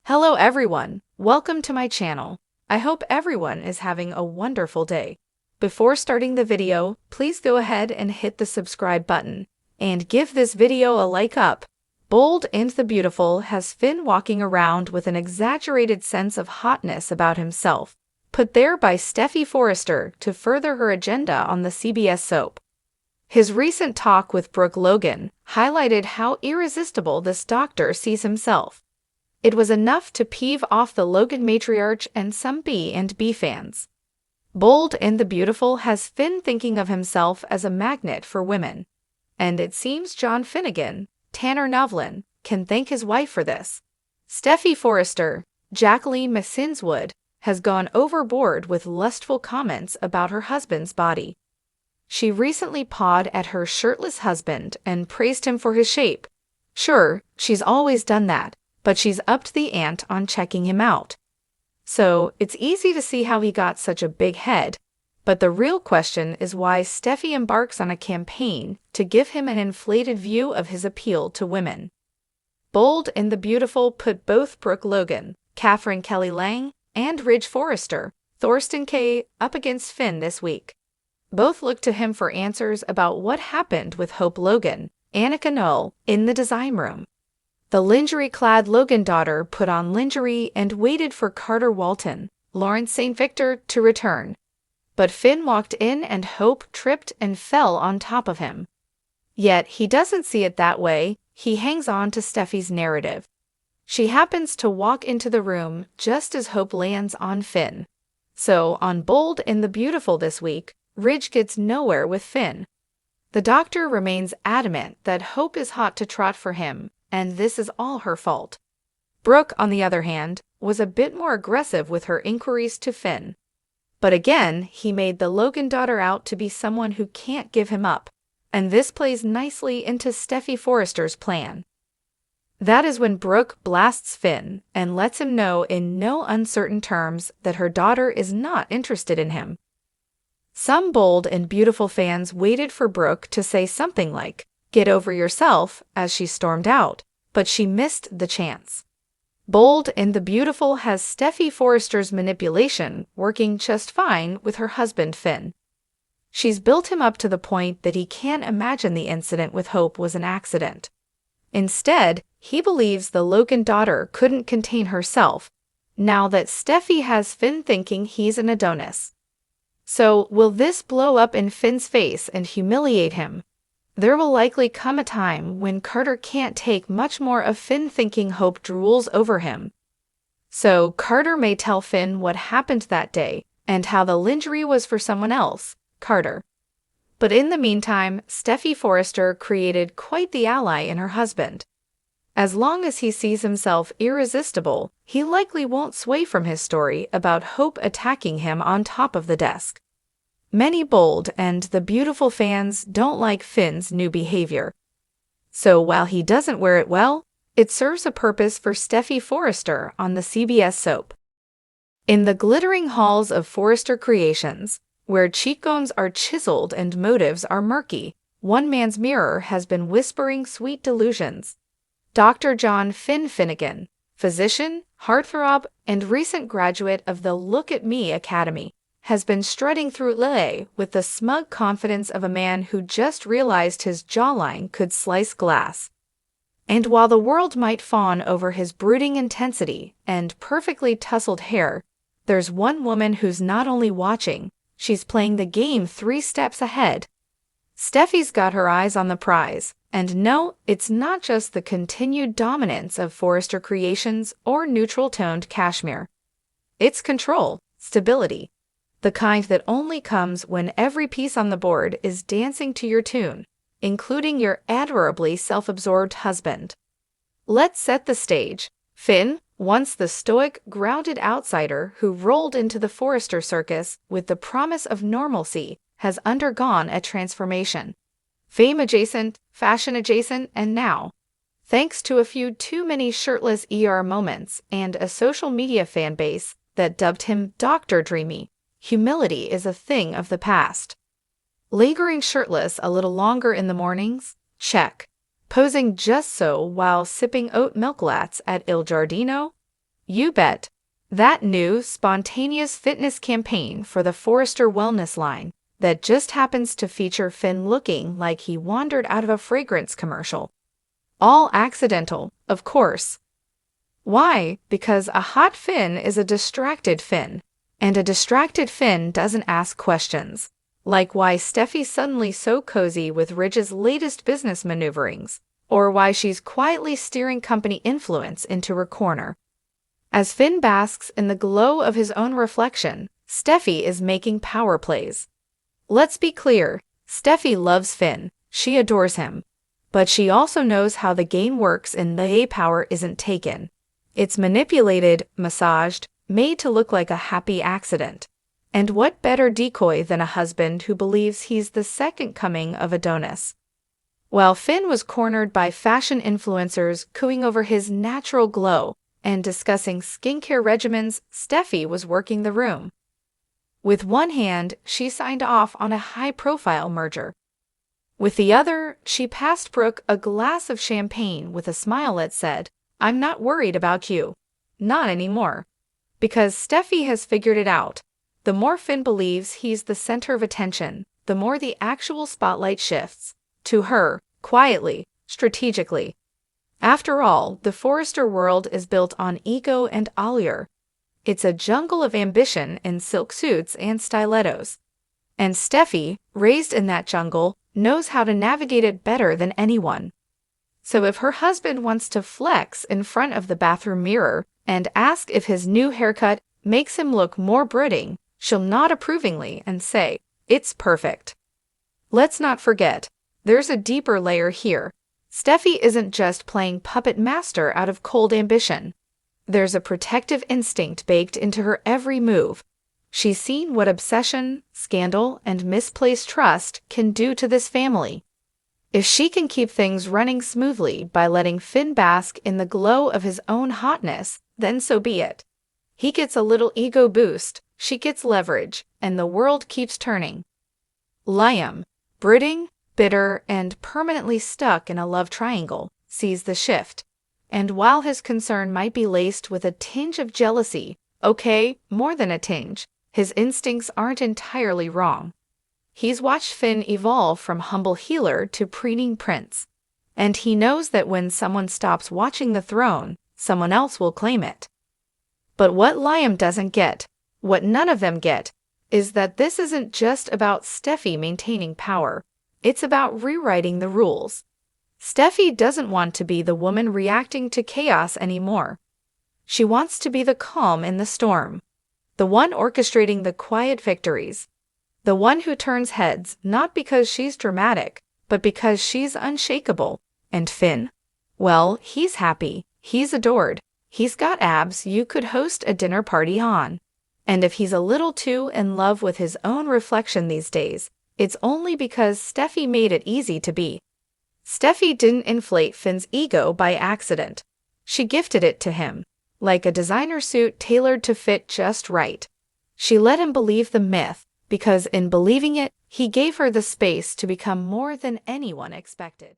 Hello everyone, welcome to my channel. I hope everyone is having a wonderful day. Before starting the video, please go ahead and hit the subscribe button and give this video a like up. Bold and the Beautiful has Finn walking around with an exaggerated sense of hotness about himself, put there by Steffy Forrester to further her agenda on the CBS soap. His recent talk with Brooke Logan highlighted how irresistible this doctor sees himself. It was enough to peeve off the Logan matriarch and some B&B fans. Bold and the Beautiful has Finn thinking of himself as a magnet for women. And it seems John Finnegan, Tanner Novlin, can thank his wife for this. Steffy Forrester, Jacqueline Masinswood, has gone overboard with lustful comments about her husband's body. She recently pawed at her shirtless husband and praised him for his shape. Sure, she's always done that, but she's upped the ante on checking him out. So, it's easy to see how he got such a big head, but the real question is why Steffy embarks on a campaign to give him an inflated view of his appeal to women. Bold and the Beautiful put both Brooke Logan, Catherine Kelly Lang, and Ridge Forrester, Thorsten Kaye, up against Finn this week. Both looked to him for answers about what happened with Hope Logan, Annika Knoll, in the design room. The lingerie-clad Logan daughter put on lingerie and waited for Carter Walton, Lawrence St. Victor, to return. But Finn walked in and Hope tripped and fell on top of him. Yet he doesn't see it that way, he hangs on to Steffy's narrative. She happens to walk into the room just as Hope lands on Finn. So, on Bold and the Beautiful this week, Ridge gets nowhere with Finn. The doctor remains adamant that Hope is hot to trot for him, and this is all her fault. Brooke, on the other hand, was a bit more aggressive with her inquiries to Finn. But again, he made the Logan daughter out to be someone who can't give him up, and this plays nicely into Steffy Forrester's plan. That is when Brooke blasts Finn and lets him know in no uncertain terms that her daughter is not interested in him. Some Bold and Beautiful fans waited for Brooke to say something like, "Get over yourself," as she stormed out, but she missed the chance. Bold and the Beautiful has Steffy Forrester's manipulation working just fine with her husband Finn. She's built him up to the point that he can't imagine the incident with Hope was an accident. Instead, he believes the Logan daughter couldn't contain herself, now that Steffy has Finn thinking he's an Adonis. So, will this blow up in Finn's face and humiliate him? There will likely come a time when Carter can't take much more of Finn thinking Hope drools over him. So, Carter may tell Finn what happened that day and how the lingerie was for someone else, Carter. But in the meantime, Steffy Forrester created quite the ally in her husband. As long as he sees himself irresistible, he likely won't sway from his story about Hope attacking him on top of the desk. Many Bold and the Beautiful fans don't like Finn's new behavior. So while he doesn't wear it well, it serves a purpose for Steffy Forrester on the CBS soap. In the glittering halls of Forrester Creations, where cheekbones are chiseled and motives are murky, one man's mirror has been whispering sweet delusions. Dr. John Finn Finnegan, physician, heartthrob, and recent graduate of the Look at Me Academy, has been strutting through LA with the smug confidence of a man who just realized his jawline could slice glass. And while the world might fawn over his brooding intensity and perfectly tousled hair, there's one woman who's not only watching, she's playing the game 3 steps ahead. Steffy's got her eyes on the prize, and no, it's not just the continued dominance of Forrester Creations or neutral-toned cashmere. It's control, stability. The kind that only comes when every piece on the board is dancing to your tune, including your adorably self-absorbed husband. Let's set the stage. Finn, once the stoic, grounded outsider who rolled into the Forrester circus with the promise of normalcy, has undergone a transformation. Fame adjacent, fashion adjacent, and now, thanks to a few too many shirtless moments and a social media fan base that dubbed him Dr. Dreamy, humility is a thing of the past. Lingering shirtless a little longer in the mornings? Check. Posing just so while sipping oat milk lattes at Il Giardino? You bet. That new, spontaneous fitness campaign for the Forrester Wellness line that just happens to feature Finn looking like he wandered out of a fragrance commercial. All accidental, of course. Why? Because a hot Finn is a distracted Finn, and a distracted Finn doesn't ask questions. Like why Steffi's suddenly so cozy with Ridge's latest business maneuverings, or why she's quietly steering company influence into her corner. As Finn basks in the glow of his own reflection, Steffi is making power plays. Let's be clear, Steffi loves Finn, she adores him. But she also knows how the game works and the power isn't taken. It's manipulated, massaged, made to look like a happy accident. And what better decoy than a husband who believes he's the second coming of Adonis? While Finn was cornered by fashion influencers cooing over his natural glow and discussing skincare regimens, Steffi was working the room. With one hand, she signed off on a high-profile merger. With the other, she passed Brooke a glass of champagne with a smile that said, "I'm not worried about you. Not anymore." Because Steffi has figured it out. The more Finn believes he's the center of attention, the more the actual spotlight shifts. To her, quietly, strategically. After all, the Forrester world is built on ego and allure. It's a jungle of ambition in silk suits and stilettos. And Steffi, raised in that jungle, knows how to navigate it better than anyone. So if her husband wants to flex in front of the bathroom mirror and ask if his new haircut makes him look more brooding, she'll nod approvingly and say, "It's perfect." Let's not forget, there's a deeper layer here. Steffi isn't just playing puppet master out of cold ambition. There's a protective instinct baked into her every move. She's seen what obsession, scandal, and misplaced trust can do to this family. If she can keep things running smoothly by letting Finn bask in the glow of his own hotness, then so be it. He gets a little ego boost, she gets leverage, and the world keeps turning. Liam, brooding, bitter, and permanently stuck in a love triangle, sees the shift. And while his concern might be laced with a tinge of jealousy, okay, more than a tinge, his instincts aren't entirely wrong. He's watched Finn evolve from humble healer to preening prince. And he knows that when someone stops watching the throne, someone else will claim it. But what Liam doesn't get, what none of them get, is that this isn't just about Steffi maintaining power. It's about rewriting the rules. Steffi doesn't want to be the woman reacting to chaos anymore. She wants to be the calm in the storm. The one orchestrating the quiet victories. The one who turns heads not because she's dramatic, but because she's unshakable. And Finn? Well, he's happy. He's adored. He's got abs you could host a dinner party on. And if he's a little too in love with his own reflection these days, it's only because Steffi made it easy to be. Steffi didn't inflate Finn's ego by accident. She gifted it to him, like a designer suit tailored to fit just right. She let him believe the myth, because in believing it, he gave her the space to become more than anyone expected.